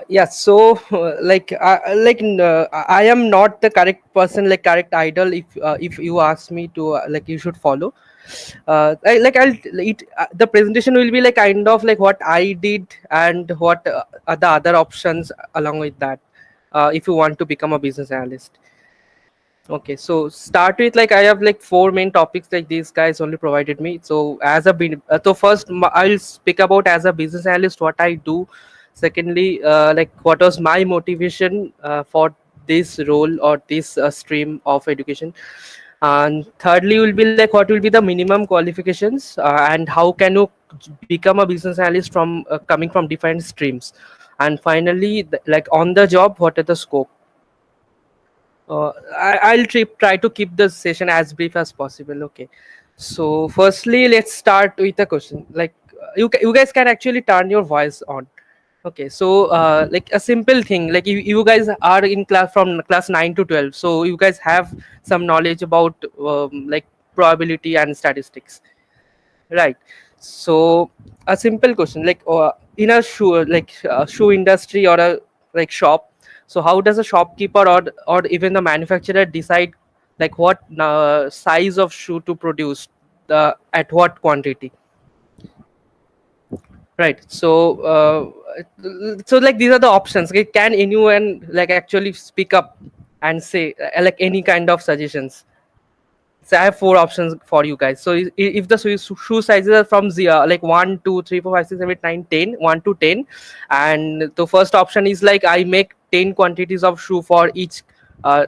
Yeah, so I am not the correct person, like correct idol. If you ask me to, like, you should follow. I'll it the presentation will be like kind of like what I did and what are the other options along with that. If you want to become a business analyst. Okay, so start with like I have like four main topics like these guys only provided me. So so first I'll speak about as a business analyst what I do. Secondly, like what was my motivation for this role or this stream of education. And thirdly will be like what will be the minimum qualifications and how can you become a business analyst from coming from different streams. And finally, like on the job, what are the scope. I'll try to keep the session as brief as possible. Okay. So, firstly, let's start with a question. Like, you guys can actually turn your voice on. Okay. So, like a simple thing, like you guys are in class from class 9 to 12. So, you guys have some knowledge about like probability and statistics, right? So, a simple question, like in a shoe, like shoe industry or a like shop, so how does a shopkeeper or even the manufacturer decide like what size of shoe to produce, the at what quantity, right? So like these are the options. Okay, can anyone like actually speak up and say like any kind of suggestions? So I have four options for you guys. So if the shoe sizes are from like 1 2 3 4 5 6 7 8 9 10, 1 to 10, and the first option is like I make 10 quantities of shoe for each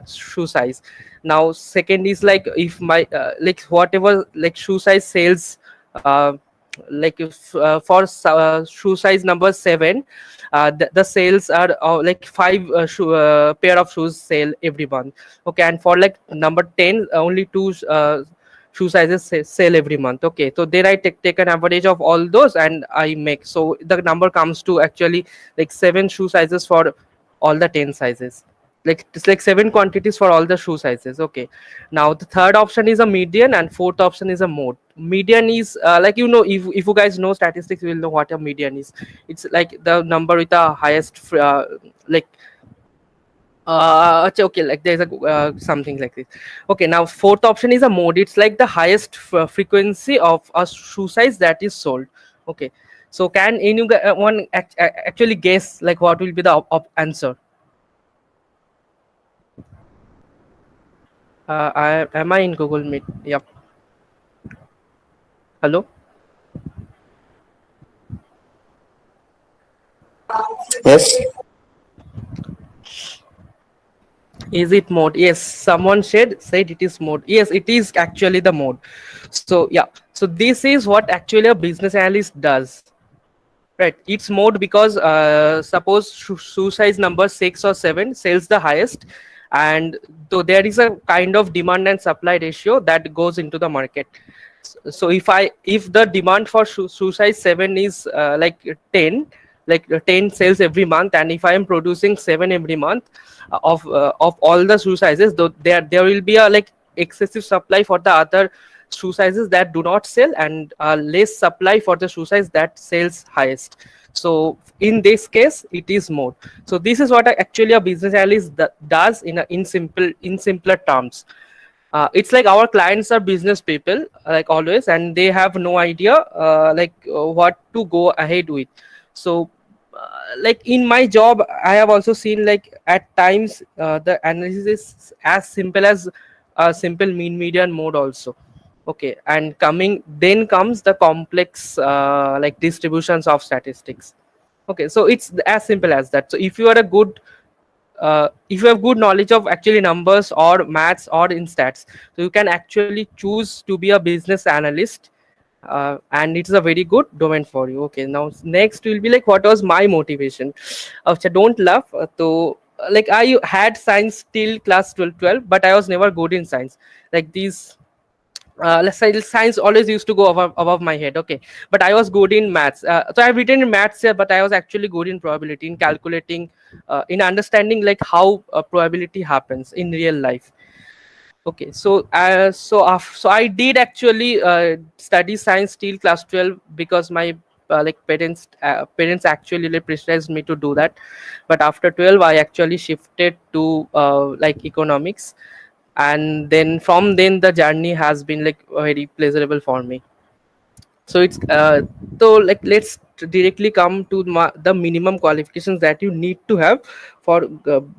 shoe size. Now second is like if my like whatever like shoe size sales, like if for shoe size number 7, the sales are like 5 pair of shoes sale every month. Okay, and for like number 10, only two shoe sizes sell every month. Okay, so then I take an average of all those and I make, so the number comes to actually like 7 shoe sizes for all the 10 sizes. Like it's like 7 quantities for all the shoe sizes. Okay, now the third option is a median and fourth option is a mode. Median is like, if you guys know statistics, you will know what a median is. It's like the number with the highest like okay, like there's a something like this. Okay, now fourth option is a mode. It's like the highest frequency of a shoe size that is sold. Okay, so can anyone actually guess like what will be the answer? Am I in Google Meet? Yep. Hello. Yes. Is it mode? Yes, someone said it is mode. Yes, it is actually the mode. So yeah, so this is what actually a business analyst does, right? It's mode because suppose shoe size number 6 or 7 sells the highest, and so there is a kind of demand and supply ratio that goes into the market. So if the demand for shoe size 7 is like 10, like 10 sales every month, and if I am producing 7 every month of all the shoe sizes, though there will be a like excessive supply for the other shoe sizes that do not sell, and less supply for the shoe size that sells highest. So in this case it is mode. So this is what actually a business analyst does in simpler terms. It's like our clients are business people, like always, and they have no idea what to go ahead with. So like in my job I have also seen like at times the analysis is as simple as a simple mean median mode also. Okay, and coming then comes the complex like distributions of statistics. Okay, so it's as simple as that. So if you have good knowledge of actually numbers or maths or in stats, so you can actually choose to be a business analyst, and it's a very good domain for you. Okay, now next will be like what was my motivation. Don't laugh. So like I had science till class 12, but I was never good in science. Like these let's say science always used to go above my head. Okay, but I was good in maths. So I've written in maths here, but I was actually good in probability, in calculating, in understanding like how probability happens in real life. Okay, so I did actually study science till class 12 because my parents actually like pressurized me to do that. But after 12 I actually shifted to economics, and then from then the journey has been like very pleasurable for me. So it's so like let's directly come to the minimum qualifications that you need to have for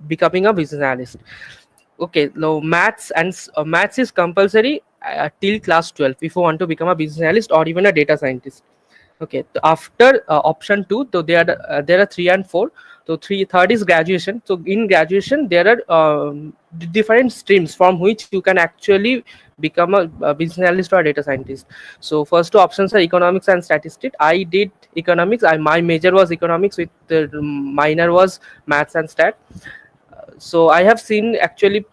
becoming a business analyst. Okay, now maths is compulsory till class 12 if you want to become a business analyst or even a data scientist. Okay, so after option 2, so there are 3 and 4. So third is graduation. So in graduation there are different streams from which you can actually become a business analyst or a data scientist. So first two options are economics and statistics. I did economics. My major was economics with the minor was maths and stat. So I have seen actually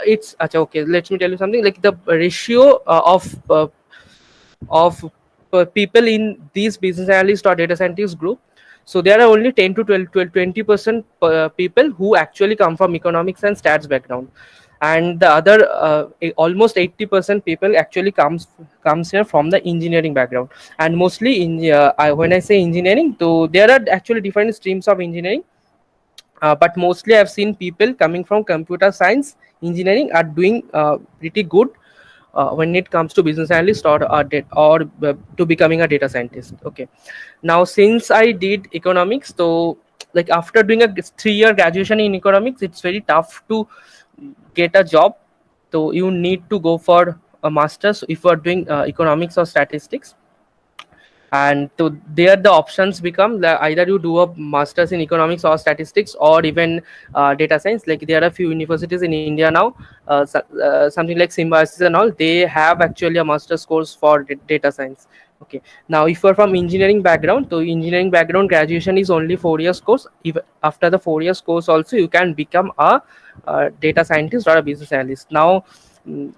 it's okay. Let me tell you something. Like the ratio of people in these business analyst or data scientist group. So there are only 10 to 20% people who actually come from economics and stats background, and the other almost 80% people actually comes here from the engineering background. And mostly in when I say engineering, so there are actually different streams of engineering, but mostly I've seen people coming from computer science engineering are doing pretty good when it comes to business analyst or to becoming a data scientist. Okay, now since I did economics, so like after doing a 3-year graduation in economics, it's very tough to get a job. So you need to go for a master's if you are doing economics or statistics. And so there the options become either you do a masters in economics or statistics or even data science. Like there are a few universities in India now, something like Symbiosis and all, they have actually a master's course for data science. Okay, now if you're from engineering background, so engineering background graduation is only 4 years course. If after the 4 years course also you can become a data scientist or a business analyst. Now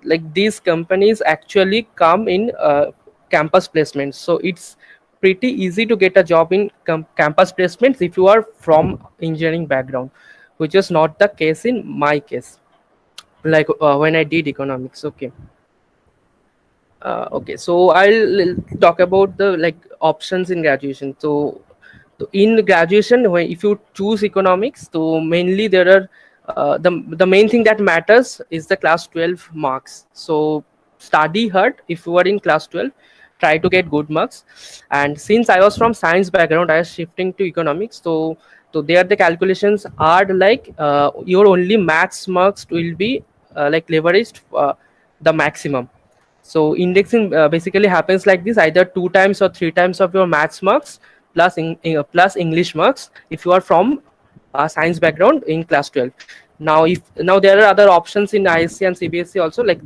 like these companies actually come in campus placements, so it's pretty easy to get a job in campus placements if you are from engineering background, which is not the case in my case, like when I did economics. Okay, okay, so I'll talk about the like options in graduation. So in graduation, when if you choose economics, so mainly there are the main thing that matters is the class 12 marks. So study hard if you are in class 12, try to get good marks. And since I was from science background, I was shifting to economics. So there the calculations are like your only maths marks will be like leveraged the maximum. So indexing basically happens like this: either 2 times or 3 times of your maths marks plus plus English marks if you are from a science background in class 12. Now there are other options in ISC and CBSE also. Like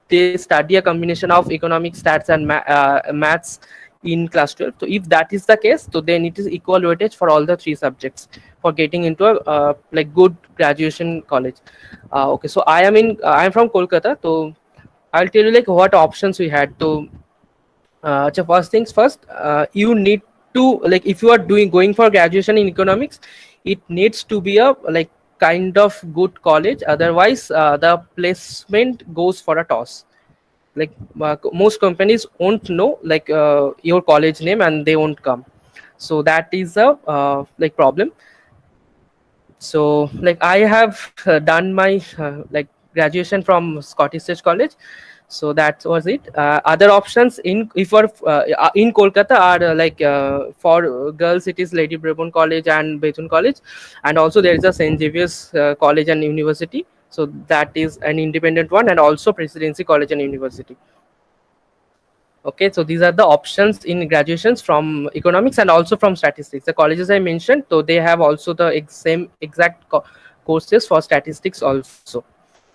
they study a combination of economics, stats, and maths in class 12. So if that is the case, so then it is equal weightage for all the 3 subjects for getting into a like good graduation college. Okay, so I am from Kolkata. So I'll tell you like what options we had. So first things first, you need to like if you are doing going for graduation in economics, it needs to be a like kind of good college. Otherwise, the placement goes for a toss. Like most companies won't know like your college name and they won't come. So that is a like problem. So like I have done my like graduation from Scottish Church College. So that was it. Other options in if you're in Kolkata are for girls it is Lady Brabourne College and Bethune College, and also there is a St Xavier's College and University. So that is an independent one, and also Presidency College and University. Okay, so these are the options in graduations from economics and also from statistics. The colleges I mentioned, so they have also the same exact courses for statistics also.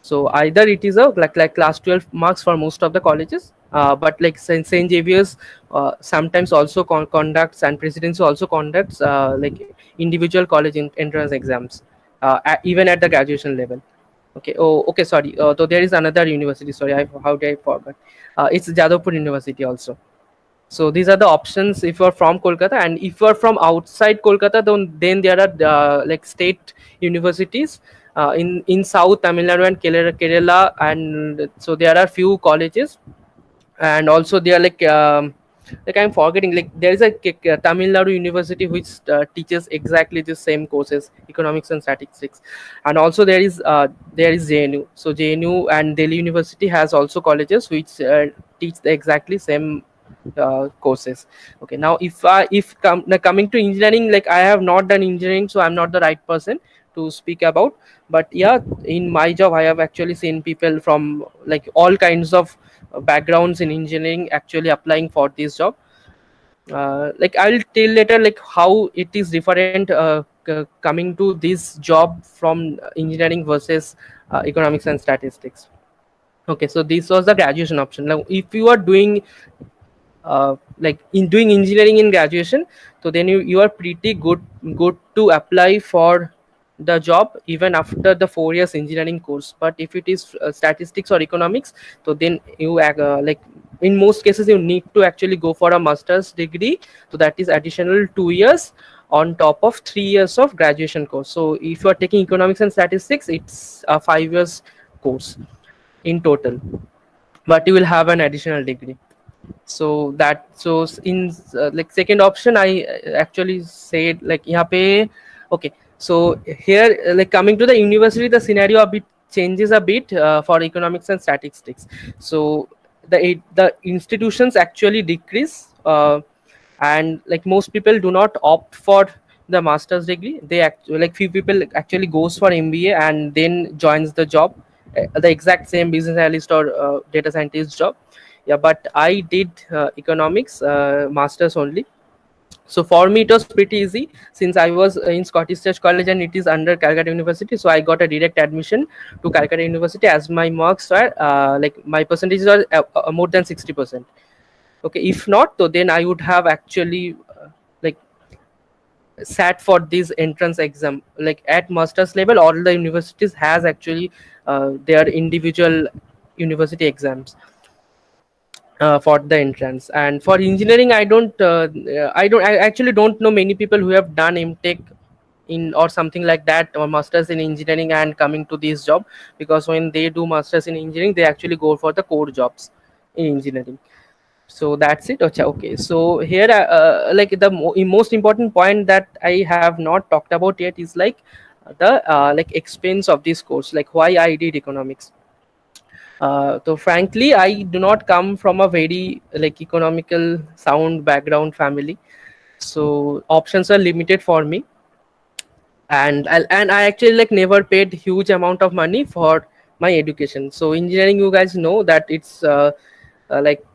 So either it is a like class 12 marks for most of the colleges, but like St. Xavier's sometimes also conducts, and Presidency also conducts like individual college entrance exams, even at the graduation level. Okay. Oh, okay. Sorry. So there is another university. Sorry, how did I forget? It's Jadavpur University also. So these are the options if you are from Kolkata, and if you are from outside Kolkata, then there are like state universities in South Tamil Nadu and Kerala, and so there are few colleges, and also they are like like I'm forgetting, like there is a Tamil Nadu University which teaches exactly the same courses, economics and statistics. And also there is JNU. So JNU and Delhi University has also colleges which teach the exactly same courses. Okay, now coming to engineering, like I have not done engineering, so I'm not the right person to speak about. But yeah, in my job I have actually seen people from like all kinds of backgrounds in engineering actually applying for this job. Like I'll tell later like how it is different coming to this job from engineering versus economics and statistics. Okay, so this was the graduation option. Now if you are doing like in doing engineering in graduation, so then you are pretty good to apply for the job even after the 4 years engineering course. But if it is statistics or economics, so then like in most cases you need to actually go for a master's degree, so that is additional 2 years on top of 3 years of graduation course. So if you are taking economics and statistics, it's a 5 years course in total, but you will have an additional degree. So that so in like second option I actually said like यहाँ पे. Okay, so here like coming to the university, the scenario a bit changes a bit for economics and statistics. So the institutions actually decrease, and like most people do not opt for the master's degree. They like few people actually goes for MBA and then joins the job, the exact same business analyst or data scientist job. Yeah, but I did economics masters only. So for me it was pretty easy since I was in Scottish Church College and it is under Calcutta University. So I got a direct admission to Calcutta University as my marks were like my percentages are more than 60%. Okay, if not, so then I would have actually like sat for this entrance exam. Like at master's level, all the universities has actually their individual university exams for the entrance. And for engineering, I actually don't know many people who have done MTech in or something like that, or masters in engineering and coming to this job, because when they do masters in engineering they actually go for the core jobs in engineering. So that's it. Okay, okay. So here like the most important point that I have not talked about yet is like the like expense of this course, like why I did economics. So frankly, I do not come from a very like economical sound background family, so options are limited for me. And I actually like never paid huge amount of money for my education. So engineering, you guys know that it's like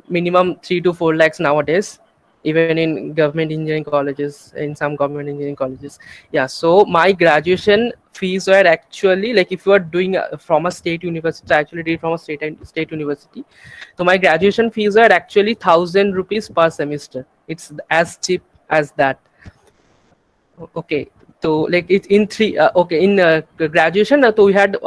minimum 3 to 4 lakhs nowadays, even in government engineering colleges, in some government engineering colleges. Yeah, so my graduation fees were actually like if you are doing from a state university, I actually did from a state university. So my graduation fees were actually 1,000 rupees per semester. It's as cheap as that. Okay, so like it's in three okay, in graduation so we had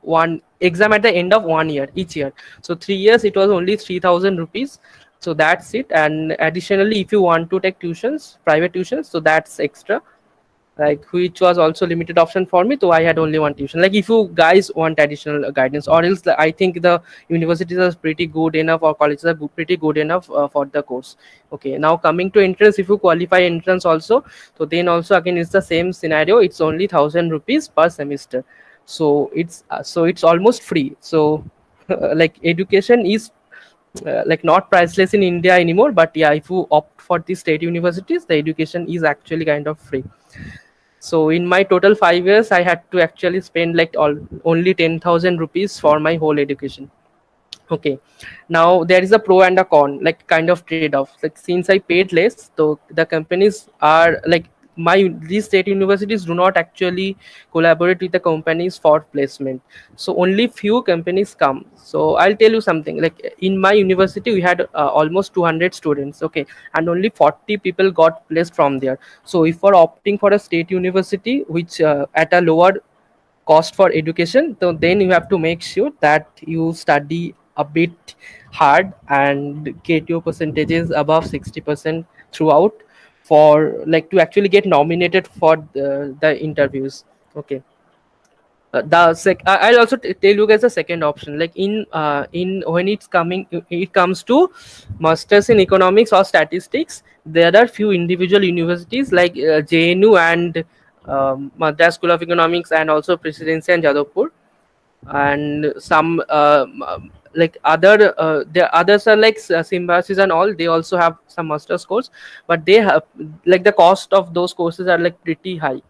one exam at the end of 1 year each year. So 3 years it was only 3,000 rupees. So that's it. And additionally if you want to take tuitions, private tuitions, so that's extra, like which was also limited option for me. So I had only one tuition. Like if you guys want additional guidance, or else I think the universities are pretty good enough, or colleges are pretty good enough for the course. Okay, now coming to entrance, if you qualify entrance also, so then also again it's the same scenario. It's only 1,000 rupees per semester. So it's almost free. So like education is like not priceless in India anymore. But yeah, if you opt for the state universities, the education is actually kind of free. So in my total 5 years, I had to actually spend like only 10,000 rupees for my whole education. Okay, now there is a pro and a con, like kind of trade-off. Like since I paid less, so the companies are like these state universities do not actually collaborate with the companies for placement. So only few companies come. So I'll tell you something. Like in my university, we had almost 200 students. Okay, and only 40 people got placed from there. So if we're opting for a state university, which at a lower cost for education, so then you have to make sure that you study a bit hard and get your percentages above 60% throughout, for like to actually get nominated for the interviews. Okay, I'll also tell you guys the second option. Like in when it comes to masters in economics or statistics, there are few individual universities like JNU and Madras School of Economics, and also Presidency and Jadavpur, and some like other the others are like Symbiosis and all. They also have some master's course, but they have, like, the cost of those courses are like pretty high.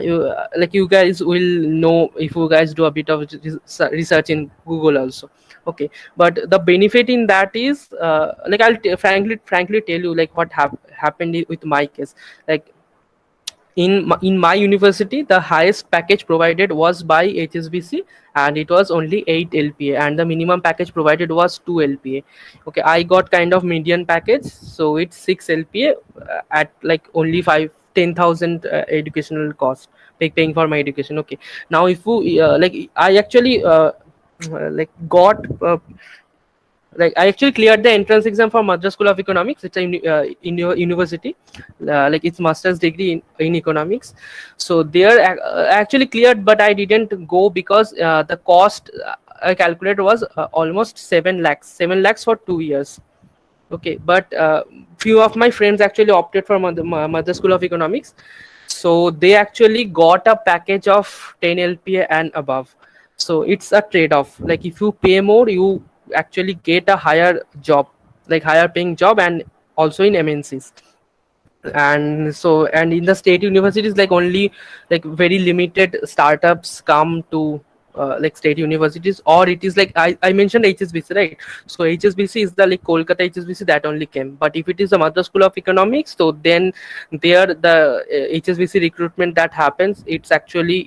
You guys will know if you guys do a bit of research in Google also. Okay, but the benefit in that is, like, frankly tell you, like, what happened with my case. Like, in my university, the highest package provided was by HSBC, and it was only 8 LPA, and the minimum package provided was 2 LPA. Okay, I got kind of median package, so it's 6 LPA, at like only 5 10,000 educational cost, paying for my education. Okay, now if you like I actually like got like I actually cleared the entrance exam for Madras School of Economics. It's a in your university, like it's master's degree in economics. So there I actually cleared, but I didn't go because the cost I calculated was almost 7 lakhs, 7 lakhs for 2 years. Okay, but few of my friends actually opted for Mother School of Economics, so they actually got a package of 10 LPA and above. So it's a trade-off. Like, if you pay more, you actually get a higher job, like higher paying job, and also in MNCs. And in the state universities, like, only like very limited startups come to like state universities, or it is like I mentioned HSBC, right? So HSBC is the like Kolkata HSBC that only came. But if it is a Mother School of Economics, so then there the HSBC recruitment that happens, it's actually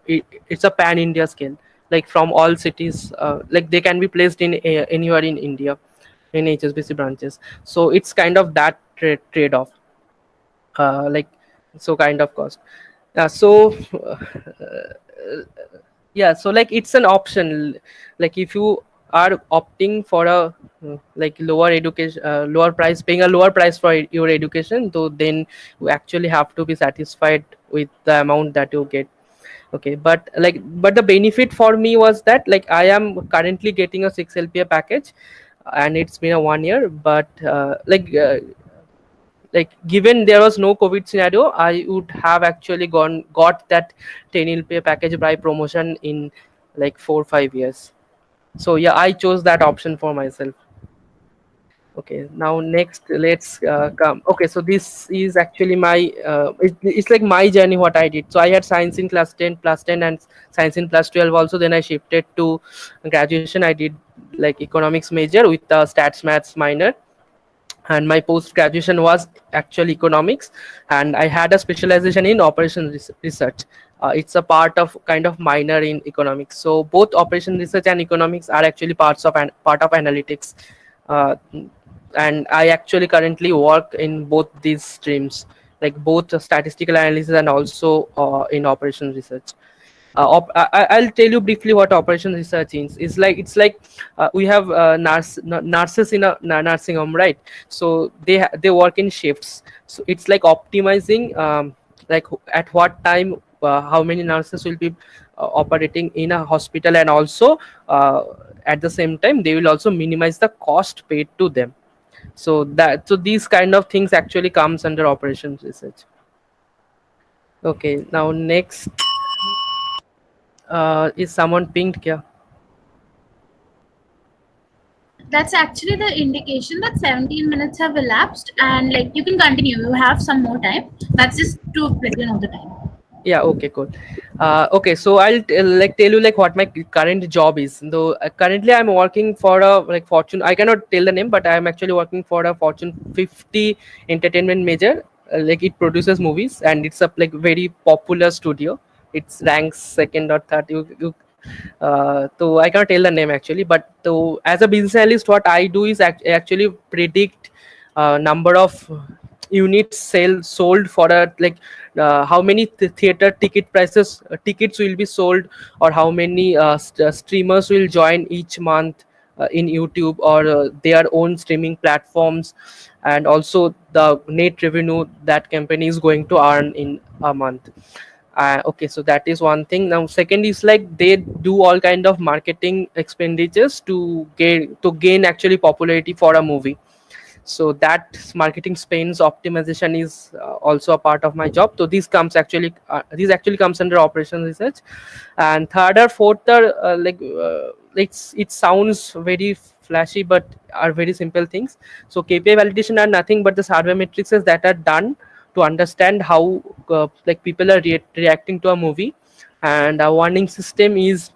it's a pan India scale, like from all cities, like they can be placed in anywhere in India in HSBC branches. So it's kind of that trade-off, like, so kind of cost. Yeah, so like it's an option. Like, if you are opting for a like lower education, lower price, paying a lower price for your education, so then you actually have to be satisfied with the amount that you get. Okay, but the benefit for me was that, like, I am currently getting a 6 LPA package, and it's been a 1 year. But like, given there was no COVID scenario, I would have actually got that 10 LPA package by promotion in like 4 5 years. So yeah, I chose that option for myself. Okay, now next, let's come. Okay, so this is actually my it's like my journey, what I did. So I had science in class 10, plus 10, and science in plus 12 also. Then I shifted to graduation. I did like economics major with stats maths minor, and my post graduation was actual economics, and I had a specialization in research. It's a part of kind of minor in economics. So both operation research and economics are actually part of analytics. uh, and I actually currently work in both these streams, like both statistical analysis and also in operation research. I'll tell you briefly what operation research is. It's like we have nurses in a nursing home, right? So they work in shifts. So it's like optimizing, like at what time, how many nurses will be operating in a hospital, and also at the same time they will also minimize the cost paid to them. So these kind of things actually comes under operations research. Okay, now next, is someone pinged kya? That's actually the indication that 17 minutes have elapsed, and like you can continue. You have some more time. That's just to let you know the time. Yeah, okay, cool. Okay, so like tell you like what my current job is. Though currently I'm working for a like Fortune, I cannot tell the name, but I'm actually working for a Fortune 50 entertainment major. Like, it produces movies, and it's a like very popular studio. It's ranks second or third. So I cannot tell the name actually, but so as a business analyst, what I do is actually predict number of units sold for a like how many theater ticket prices tickets will be sold, or how many streamers will join each month in YouTube, or their own streaming platforms, and also the net revenue that company is going to earn in a month. Okay, so that is one thing. Now second is like they do all kind of marketing expenditures to gain actually popularity for a movie. So that marketing spends optimization is also a part of my job. So this actually comes under operations research. And third or fourth are it sounds very flashy but are very simple things. So KPI validation are nothing but the survey matrices that are done to understand how people are reacting to a movie. And a warning system is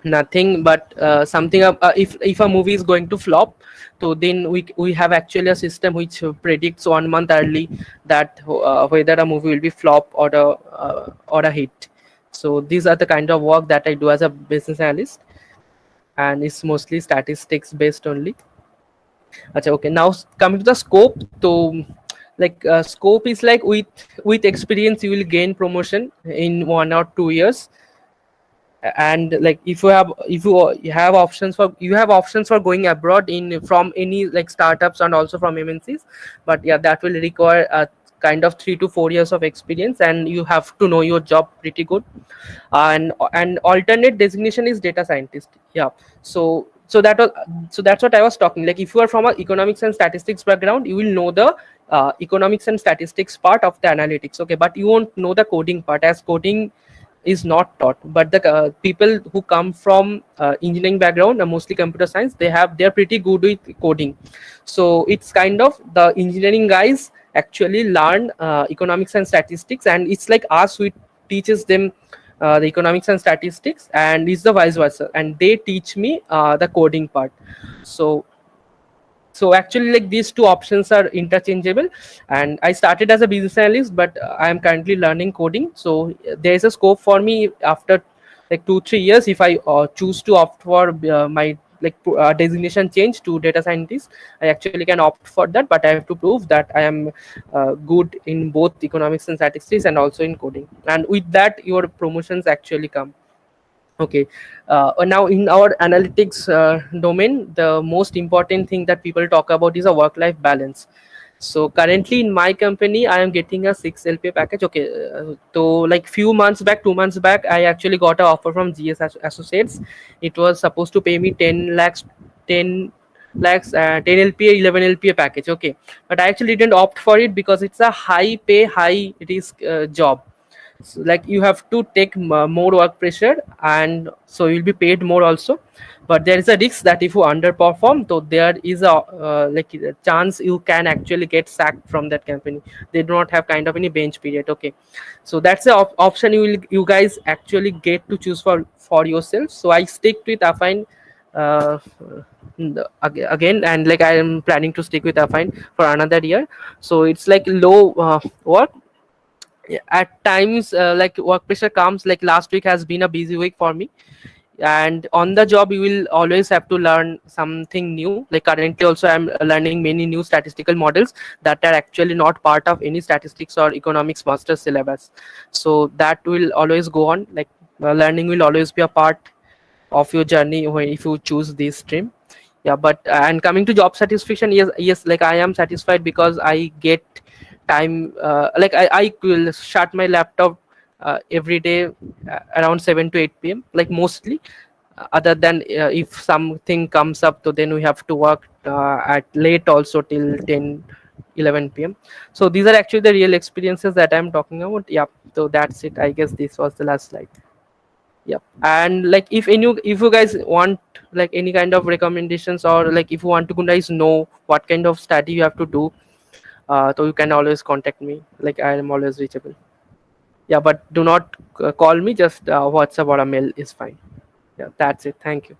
nothing but something if a movie is going to flop, so then we have actually a system which predicts 1 month early that whether a movie will be flop or a hit. So these are the kind of work that I do as a business analyst, and it's mostly statistics based only. Acha, okay, now coming to the scope. So scope is like with experience you will gain promotion in 1 or 2 years. And like if you have options for going abroad in from any like startups and also from MNCs. But yeah, that will require a kind of 3 to 4 years of experience, and you have to know your job pretty good. And alternate designation is data scientist. Yeah. So that's what I was talking. Like if you are from a economics and statistics background, you will know the economics and statistics part of the analytics. Okay, but you won't know the coding part, as coding is not taught. But the people who come from engineering background, mostly computer science, they're pretty good with coding. So it's kind of the engineering guys actually learn economics and statistics, and it's like us who teaches them the economics and statistics, and it's the vice versa, and they teach me the coding part. So actually like these two options are interchangeable. And I started as a business analyst, but I am currently learning coding. So there is a scope for me after like 2 3 years, if I choose to opt for my designation change to data scientist, I actually can opt for that. But I have to prove that I am good in both economics and statistics and also in coding, and with that your promotions actually come. Okay. Now in our analytics domain, the most important thing that people talk about is a work-life balance. So currently in my company, I am getting a 6 LPA package. Okay. So like few months back, 2 months back, I actually got an offer from GS Associates. It was supposed to pay me 10 lakhs, 10 10 LPA, 11 LPA package. Okay. But I actually didn't opt for it because it's a high pay, high risk job. So, like you have to take more work pressure, and so you'll be paid more also. But there is a risk that if you underperform, so there is a chance you can actually get sacked from that company. They do not have kind of any bench period. Okay. So that's the option you guys actually get to choose for yourself. So I stick with Affine uh, again, and like I am planning to stick with Affine for another year. So it's like low work. Yeah, at times like work pressure comes. Like last week has been a busy week for me, and on the job you will always have to learn something new. Like currently also I'm learning many new statistical models that are actually not part of any statistics or economics master syllabus. So that will always go on. Like learning will always be a part of your journey when if you choose this stream. Yeah, but and coming to job satisfaction, yes, like I am satisfied because I get time. I will shut my laptop every day around 7 to 8 p.m. like mostly. Other than if something comes up, so then we have to work at late also till 10 11 p.m. So these are actually the real experiences that I'm talking about. Yeah, so that's it. I guess this was the last slide. Yep. And like if you guys want like any kind of recommendations, or like if you want to guys know what kind of study you have to do, so you can always contact me. Like I am always reachable. Yeah, but do not call me. Just WhatsApp or a mail is fine. Yeah, that's it. Thank you.